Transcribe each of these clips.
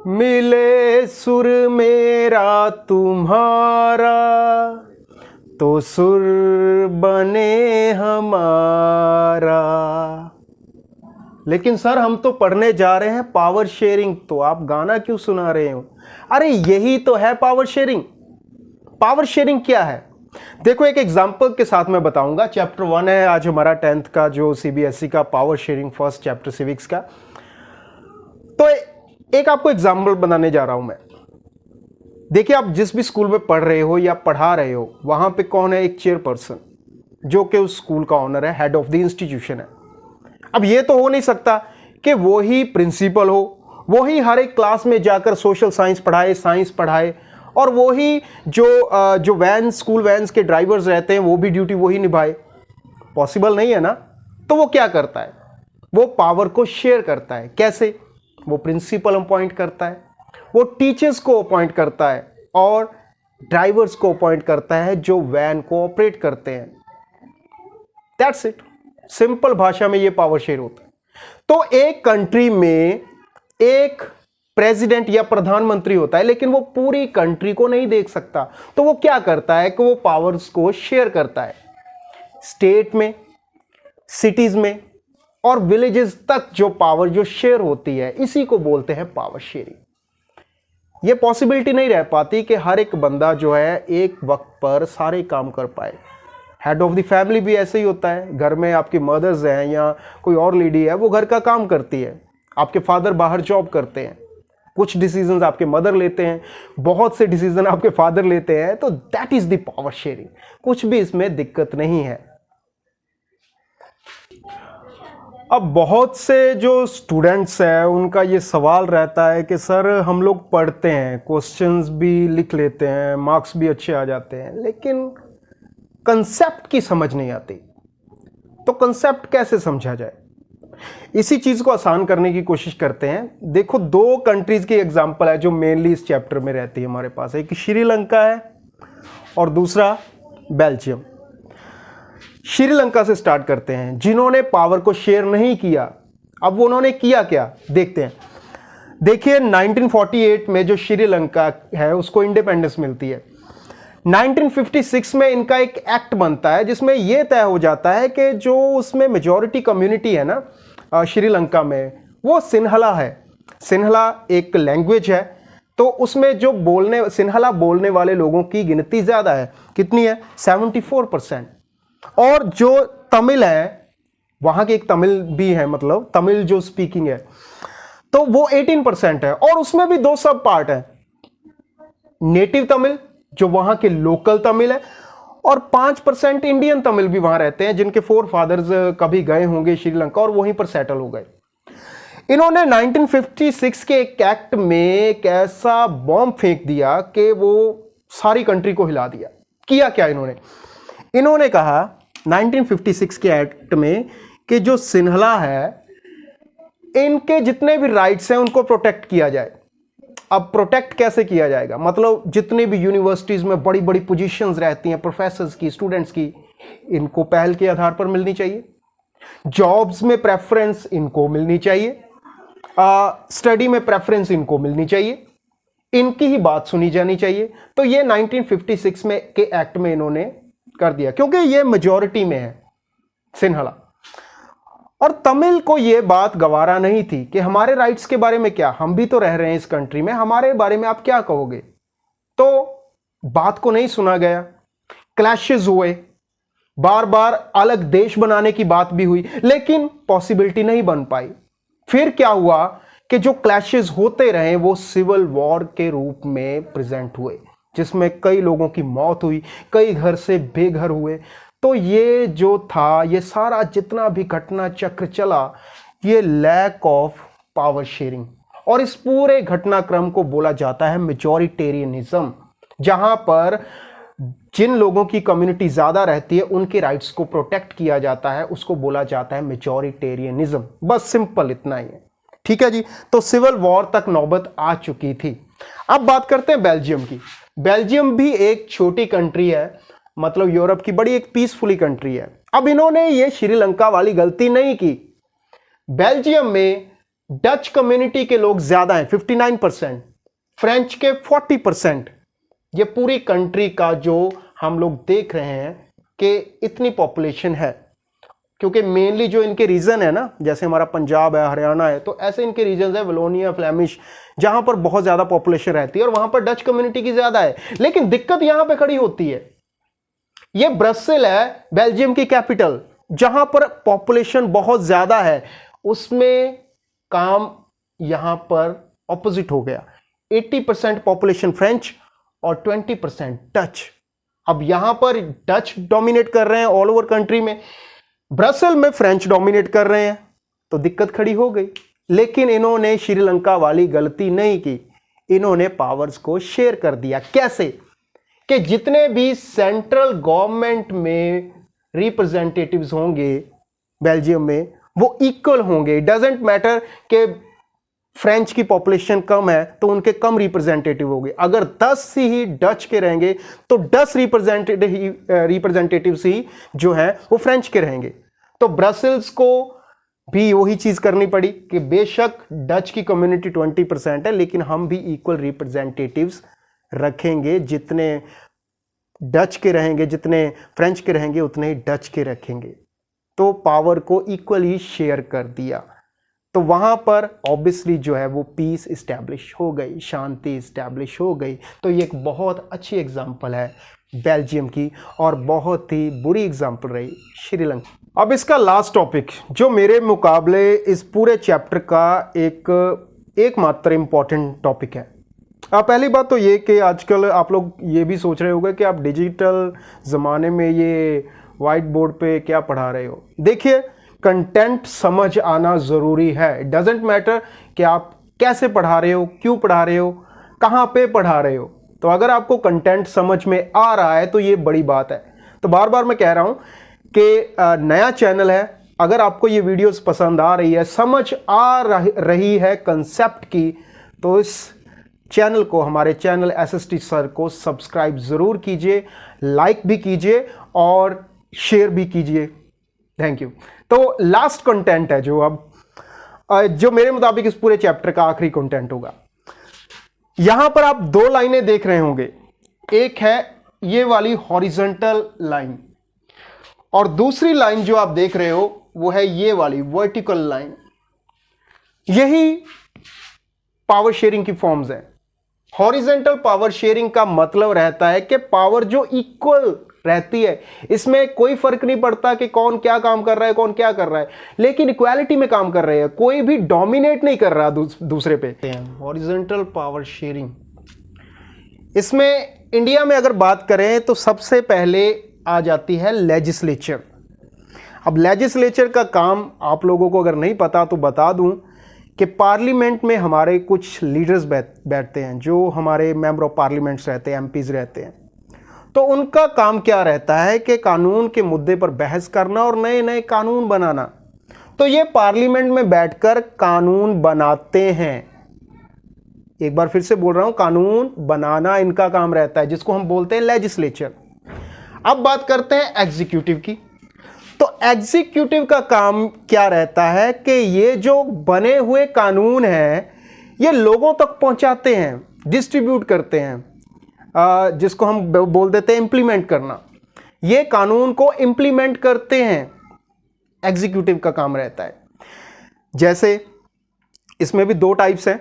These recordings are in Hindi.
मिले सुर मेरा तुम्हारा तो सुर बने हमारा। लेकिन सर हम तो पढ़ने जा रहे हैं पावर शेयरिंग, तो आप गाना क्यों सुना रहे हो? अरे यही तो है पावर शेयरिंग। पावर शेयरिंग क्या है? देखो एक एग्जांपल के साथ मैं बताऊंगा। चैप्टर 1 है आज हमारा 10th का जो सीबीएसई का power sharing, first chapter civics का। तो एक आपको एग्जांपल बनाने जा रहा हूं मैं। देखिए आप जिस भी स्कूल में पढ़ रहे हो या पढ़ा रहे हो, वहां पे कौन है? एक चेयरपर्सन जो कि उस स्कूल का ऑनर है, हेड ऑफ द इंस्टीट्यूशन है। अब ये तो हो नहीं सकता कि वो ही प्रिंसिपल हो, वो ही हर एक क्लास में जाकर सोशल साइंस पढ़ाए, साइंस पढ़ाए, और वो ही जो वैन, स्कूल वैन्स के ड्राइवर्स रहते हैं वो भी ड्यूटी वही निभाए। पॉसिबल नहीं है ना। तो वो क्या करता है? वो पावर को शेयर करता है। कैसे? वो प्रिंसिपल अपॉइंट करता है, वो टीचर्स को अपॉइंट करता है, और ड्राइवर्स को अपॉइंट करता है जो वैन को ऑपरेट करते हैं। That's it. सिंपल भाषा में ये पावर शेयर होता है। तो एक कंट्री में एक प्रेसिडेंट या प्रधानमंत्री होता है, लेकिन वो पूरी कंट्री को नहीं देख सकता। तो वो क्या करता है कि वो पावर्स को शेयर करता है। स्टेट में, सिटीज में और विलेजेस तक जो पावर जो शेयर होती है, इसी को बोलते हैं पावर शेयरिंग। ये पॉसिबिलिटी नहीं रह पाती कि हर एक बंदा जो है एक वक्त पर सारे काम कर पाए। हेड ऑफ द फैमिली भी ऐसे ही होता है। घर में आपकी मदर्स हैं या कोई और लेडी है, वो घर का काम करती है। आपके फादर बाहर जॉब करते हैं, कुछ डिसीजंस आपके मदर लेते हैं, बहुत से डिसीजन आपके फादर लेते हैं। तो that is the power sharing. कुछ भी इसमें दिक्कत नहीं है। अब बहुत से जो स्टूडेंट्स हैं उनका ये सवाल रहता है कि सर हम लोग पढ़ते हैं, क्वेश्चंस भी लिख लेते हैं, मार्क्स भी अच्छे आ जाते हैं, लेकिन कंसेप्ट की समझ नहीं आती। तो कंसेप्ट कैसे समझा जाए? इसी चीज को आसान करने की कोशिश करते हैं। देखो दो कंट्रीज की एग्जांपल है जो मेनली इस चैप्टर में रहती है हमारे पास। एक श्रीलंका है और दूसरा बेल्जियम। श्रीलंका से स्टार्ट करते हैं, जिन्होंने पावर को शेयर नहीं किया। अब उन्होंने किया क्या, देखते हैं। देखिए 1948 में जो श्रीलंका है उसको इंडिपेंडेंस मिलती है। 1956 में इनका एक एक्ट बनता है जिसमें यह तय हो जाता है कि जो उसमें मेजॉरिटी कम्युनिटी है ना श्रीलंका में, वो सिन्हला है। सिन्हला एक लैंग्वेज है, तो उसमें जो सिन्हला बोलने वाले लोगों की गिनती ज्यादा है। कितनी है? 74%। और जो तमिल है, वहां की एक तमिल भी है, मतलब तमिल जो स्पीकिंग है, तो वो 18% है। और उसमें भी दो सब पार्ट है, नेटिव तमिल जो वहां के लोकल तमिल है, और 5% इंडियन तमिल भी वहां रहते हैं, जिनके फोर फादर्स कभी गए होंगे श्रीलंका और वहीं पर सेटल हो गए। इन्होंने 1956 के एक एक्ट में एक ऐसा बॉम्ब फेंक दिया कि वो सारी कंट्री को हिला दिया। किया क्या इन्होंने कहा 1956 के एक्ट में कि जो सिन्हला है, इनके जितने भी राइट्स हैं उनको प्रोटेक्ट किया जाए। अब प्रोटेक्ट कैसे किया जाएगा? मतलब जितने भी यूनिवर्सिटीज में बड़ी बड़ी पोजीशंस रहती हैं प्रोफेसर्स की, स्टूडेंट्स की, इनको पहल के आधार पर मिलनी चाहिए। जॉब्स में प्रेफरेंस इनको मिलनी चाहिए, स्टडी में प्रेफरेंस इनको मिलनी चाहिए, इनकी ही बात सुनी जानी चाहिए। तो ये 1956 में के एक्ट में इन्होंने कर दिया, क्योंकि ये मेजॉरिटी में है सिन्हला। और तमिल को यह बात गवारा नहीं थी कि हमारे राइट्स के बारे में क्या, हम भी तो रह रहे हैं इस कंट्री में, हमारे बारे में आप क्या कहोगे। तो बात को नहीं सुना गया, क्लैशेस हुए, बार बार अलग देश बनाने की बात भी हुई, लेकिन पॉसिबिलिटी नहीं बन पाई। फिर क्या हुआ कि जो क्लैशेस होते रहे वो सिविल वॉर के रूप में प्रेजेंट हुए, जिसमें कई लोगों की मौत हुई, कई घर से बेघर हुए। तो ये जो था, ये सारा जितना भी घटना चक्र चला, ये लैक ऑफ पावर शेयरिंग, और इस पूरे घटनाक्रम को बोला जाता है मेजॉरिटेरियनिज्म। जहां पर जिन लोगों की कम्युनिटी ज्यादा रहती है उनके राइट्स को प्रोटेक्ट किया जाता है, उसको बोला जाता है मेजॉरिटेरियनिज्म। बस सिंपल इतना ही है। ठीक है जी। तो सिविल वॉर तक नौबत आ चुकी थी। अब बात करते हैं बेल्जियम की। बेल्जियम भी एक छोटी कंट्री है, मतलब यूरोप की बड़ी एक पीसफुली कंट्री है। अब इन्होंने ये श्रीलंका वाली गलती नहीं की। बेल्जियम में डच कम्युनिटी के लोग ज्यादा हैं 59%, फ्रेंच के 40%। ये पूरी कंट्री का जो हम लोग देख रहे हैं कि इतनी पॉपुलेशन है, क्योंकि मेनली जो इनके रीजन है ना, जैसे हमारा पंजाब है, हरियाणा है, तो ऐसे इनके रीजन है वलोनिया, फ्लेमिश, जहां पर बहुत ज्यादा पॉपुलेशन रहती है और वहां पर डच कम्युनिटी की ज्यादा है। लेकिन दिक्कत यहां पे खड़ी होती है, ये ब्रसेल है बेल्जियम की कैपिटल, जहां पर पॉपुलेशन बहुत ज्यादा है, उसमें काम यहां पर ऑपोजिट हो गया। 80% पॉपुलेशन फ्रेंच और 20% डच। अब यहां पर डच डोमिनेट कर रहे हैं ऑल ओवर कंट्री में, ब्रसेल में फ्रेंच डोमिनेट कर रहे हैं, तो दिक्कत खड़ी हो गई। लेकिन इन्होंने श्रीलंका वाली गलती नहीं की, इन्होंने पावर्स को शेयर कर दिया। कैसे? कि जितने भी सेंट्रल गवर्नमेंट में रिप्रेजेंटेटिव्स होंगे बेल्जियम में, वो इक्वल होंगे। डजेंट मैटर कि फ्रेंच की पॉपुलेशन कम है तो उनके कम रिप्रेजेंटेटिव होंगे। अगर 10 ही डच के रहेंगे तो 10 रिप्रेजेंटेटिव्स ही जो हैं वो फ्रेंच के रहेंगे। तो ब्रसेल्स को भी वही चीज करनी पड़ी कि बेशक डच की कम्युनिटी 20% है, लेकिन हम भी इक्वल रिप्रेजेंटेटिव्स रखेंगे। जितने डच के रहेंगे, जितने फ्रेंच के रहेंगे, उतने ही डच के रखेंगे। तो पावर को इक्वली शेयर कर दिया। तो वहां पर ऑब्वियसली जो है वो पीस इस्टेब्लिश हो गई, शांति इस्टेब्लिश हो गई। तो ये एक बहुत अच्छी एग्जांपल है बेल्जियम की, और बहुत ही बुरी एग्जांपल रही श्रीलंका। अब इसका लास्ट टॉपिक जो मेरे मुकाबले इस पूरे चैप्टर का एकमात्र इंपॉर्टेंट टॉपिक है। पहली बात तो ये कि आजकल आप लोग ये भी सोच रहे होंगे कि आप डिजिटल ज़माने में ये वाइट बोर्ड पे क्या पढ़ा रहे हो। देखिए, कंटेंट समझ आना ज़रूरी है। इट डजेंट मैटर कि आप कैसे पढ़ा रहे हो, क्यों पढ़ा रहे हो, कहाँ पे पढ़ा रहे हो। तो अगर आपको कंटेंट समझ में आ रहा है तो ये बड़ी बात है। तो बार बार मैं कह रहा हूँ कि नया चैनल है, अगर आपको ये वीडियोस पसंद आ रही है, समझ आ रही है कंसेप्ट की, तो इस चैनल को, हमारे चैनल SST सर को सब्सक्राइब ज़रूर कीजिए, लाइक भी कीजिए और शेयर भी कीजिए। Thank you. तो लास्ट कंटेंट है जो मेरे मुताबिक इस पूरे चैप्टर का आखिरी कंटेंट होगा। यहां पर आप 2 लाइनें देख रहे होंगे, एक है ये वाली हॉरिजॉन्टल लाइन और दूसरी लाइन जो आप देख रहे हो वो है ये वाली वर्टिकल लाइन। यही पावर शेयरिंग की फॉर्म्स हैं। हॉरिजॉन्टल पावर शेयरिंग का मतलब रहता है कि पावर जो इक्वल रहती है, इसमें कोई फर्क नहीं पड़ता कि कौन क्या काम कर रहा है, कौन क्या कर रहा है, लेकिन इक्वालिटी में काम कर रहे हैं, कोई भी डोमिनेट नहीं कर रहा दूसरे पे। हॉरिजॉन्टल पावर शेयरिंग, इसमें इंडिया में अगर बात करें तो सबसे पहले आ जाती है लेजिस्लेचर। अब लेजिस्लेचर का काम आप लोगों को अगर नहीं पता तो बता दूं कि पार्लियामेंट में हमारे कुछ लीडर्स बैठते हैं, जो हमारे मेंबर ऑफ पार्लियामेंट्स रहते हैं, MPs रहते हैं। तो उनका काम क्या रहता है कि कानून के मुद्दे पर बहस करना और नए नए कानून बनाना। तो ये पार्लियामेंट में बैठकर कानून बनाते हैं। एक बार फिर से बोल रहा हूं, कानून बनाना इनका काम रहता है, जिसको हम बोलते हैं लेजिस्लेचर। अब बात करते हैं एग्जीक्यूटिव की। तो एग्जीक्यूटिव का काम क्या रहता है कि ये जो बने हुए कानून हैं ये लोगों तक पहुंचाते हैं, डिस्ट्रीब्यूट करते हैं, जिसको हम बोल देते हैं इंप्लीमेंट करना। ये कानून को इंप्लीमेंट करते हैं, एग्जीक्यूटिव का काम रहता है। जैसे इसमें भी 2 टाइप्स हैं।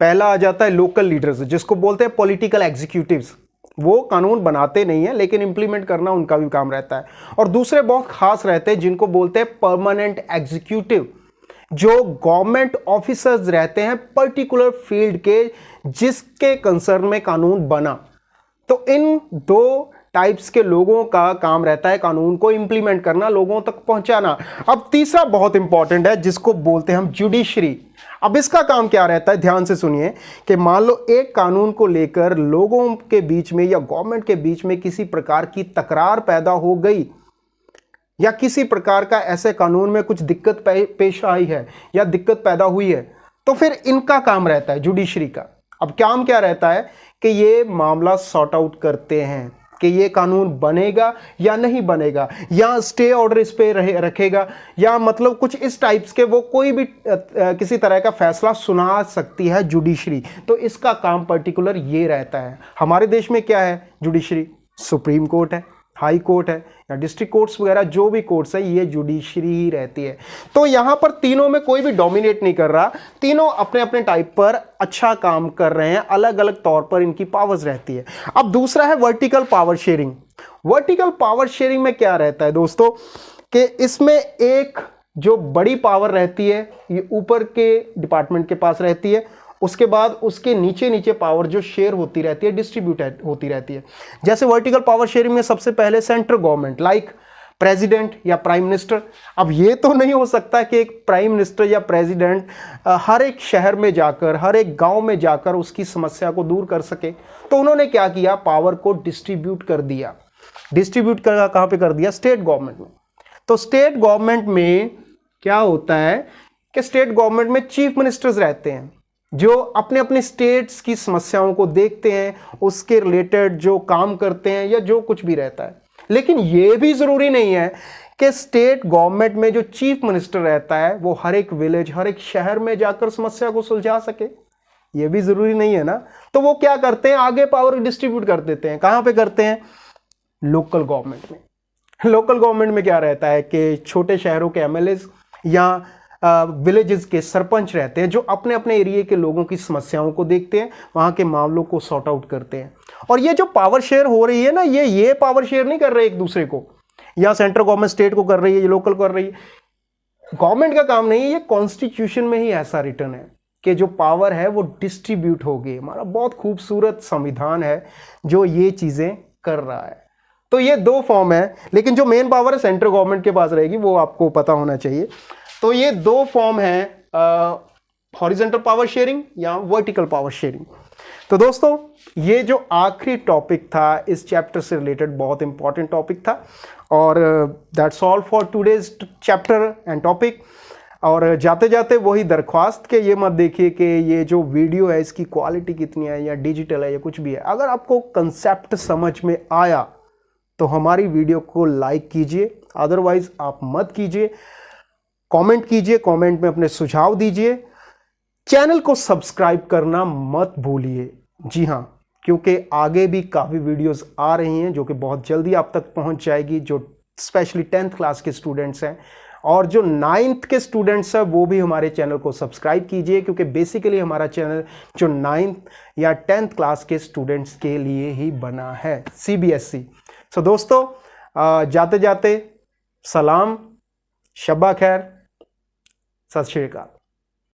पहला आ जाता है लोकल लीडर्स, जिसको बोलते हैं पॉलिटिकल एग्जीक्यूटिव्स। वो कानून बनाते नहीं है लेकिन इंप्लीमेंट करना उनका भी काम रहता है। और दूसरे बहुत खास रहते हैं जिनको बोलते हैं परमानेंट एग्जीक्यूटिव, जो गवर्नमेंट ऑफिसर्स रहते हैं पर्टिकुलर फील्ड के, जिसके कंसर्न में कानून बना। तो इन 2 टाइप्स के लोगों का काम रहता है कानून को इंप्लीमेंट करना, लोगों तक पहुंचाना। अब तीसरा बहुत इंपॉर्टेंट है, जिसको बोलते हैं हम जुडिशरी। अब इसका काम क्या रहता है, ध्यान से सुनिए कि मान लो एक कानून को लेकर लोगों के बीच में या गवर्नमेंट के बीच में किसी प्रकार की तकरार पैदा हो गई, या किसी प्रकार का ऐसे कानून में कुछ दिक्कत पेश आई है या दिक्कत पैदा हुई है, तो फिर इनका काम रहता है जुडिशरी का। अब काम क्या रहता है कि ये मामला सॉर्ट आउट करते हैं, कि ये कानून बनेगा या नहीं बनेगा, या स्टे ऑर्डर इस पे रखेगा, या मतलब कुछ इस टाइप्स के वो कोई भी किसी तरह का फैसला सुना सकती है जुडिशरी। तो इसका काम पर्टिकुलर ये रहता है। हमारे देश में क्या है जुडिशरी? सुप्रीम कोर्ट है, हाई कोर्ट है, या डिस्ट्रिक्ट कोर्ट्स वगैरह जो भी कोर्ट्स है, ये जुडिशरी ही रहती है। तो यहां पर तीनों में कोई भी डोमिनेट नहीं कर रहा, तीनों अपने अपने टाइप पर अच्छा काम कर रहे हैं, अलग अलग तौर पर इनकी पावर्स रहती है। अब दूसरा है vertical power sharing. Vertical power sharing में क्या रहता है दोस्तों, कि इसमें एक जो बड़ी पावर रहती है ये ऊपर के डिपार्टमेंट के पास रहती है, उसके बाद उसके नीचे नीचे पावर जो शेयर होती रहती है, डिस्ट्रीब्यूट होती रहती है। जैसे वर्टिकल पावर शेयरिंग में सबसे पहले सेंट्रल गवर्नमेंट लाइक प्रेसिडेंट या प्राइम मिनिस्टर। अब ये तो नहीं हो सकता कि एक प्राइम मिनिस्टर या प्रेसिडेंट हर एक शहर में जाकर, हर एक गांव में जाकर उसकी समस्या को दूर कर सके। तो उन्होंने क्या किया, पावर को डिस्ट्रीब्यूट कर दिया। डिस्ट्रीब्यूट कहां पे कर दिया? स्टेट गवर्नमेंट में। तो स्टेट गवर्नमेंट में क्या होता है कि स्टेट गवर्नमेंट में चीफ मिनिस्टर्स रहते हैं जो अपने अपने स्टेट्स की समस्याओं को देखते हैं, उसके रिलेटेड जो काम करते हैं या जो कुछ भी रहता है। लेकिन यह भी जरूरी नहीं है कि स्टेट गवर्नमेंट में जो चीफ मिनिस्टर रहता है वो हर एक विलेज, हर एक शहर में जाकर समस्या को सुलझा सके। यह भी जरूरी नहीं है ना। तो वो क्या करते हैं, आगे पावर डिस्ट्रीब्यूट कर देते हैं। कहां पे करते हैं? लोकल गवर्नमेंट में। लोकल गवर्नमेंट में क्या रहता है कि छोटे शहरों के एमएलएज या विलेजेस के सरपंच रहते हैं जो अपने अपने एरिया के लोगों की समस्याओं को देखते हैं, वहां के मामलों को सॉर्ट आउट करते हैं। और ये जो पावर शेयर हो रही है ना, ये पावर शेयर नहीं कर रहे एक दूसरे को, या सेंट्रल गवर्नमेंट स्टेट को कर रही है, ये लोकल कर रही है। गवर्नमेंट का काम नहीं है, ये कॉन्स्टिट्यूशन में ही ऐसा रिटर्न है कि जो पावर है वो डिस्ट्रीब्यूट होगी। हमारा बहुत खूबसूरत संविधान है जो ये चीजें कर रहा है। तो ये दो फॉर्म है, लेकिन जो मेन पावर है सेंट्रल गवर्नमेंट के पास रहेगी, वो आपको पता होना चाहिए। तो ये दो फॉर्म है, हॉरिजॉन्टल पावर शेयरिंग या वर्टिकल पावर शेयरिंग। तो दोस्तों ये जो आखिरी टॉपिक था इस चैप्टर से रिलेटेड बहुत इंपॉर्टेंट टॉपिक था, और that's all for today's chapter and topic. और जाते जाते वही दरख्वास्त के ये मत देखिए कि ये जो वीडियो है इसकी क्वालिटी कितनी है या डिजिटल है या कुछ भी है। अगर आपको कंसेप्ट समझ में आया तो हमारी वीडियो को लाइक कीजिए, अदरवाइज आप मत कीजिए। कमेंट कीजिए, कमेंट में अपने सुझाव दीजिए। चैनल को सब्सक्राइब करना मत भूलिए। जी हाँ, क्योंकि आगे भी काफ़ी वीडियोस आ रही हैं जो कि बहुत जल्दी आप तक पहुंच जाएगी, जो स्पेशली 10th क्लास के स्टूडेंट्स हैं, और जो 9th के स्टूडेंट्स हैं वो भी हमारे चैनल को सब्सक्राइब कीजिए, क्योंकि बेसिकली हमारा चैनल जो 9th या 10th क्लास के स्टूडेंट्स के लिए ही बना है, CBSE। सो दोस्तों जाते जाते सलाम, शब्बा खैर, सत श्री अकाल।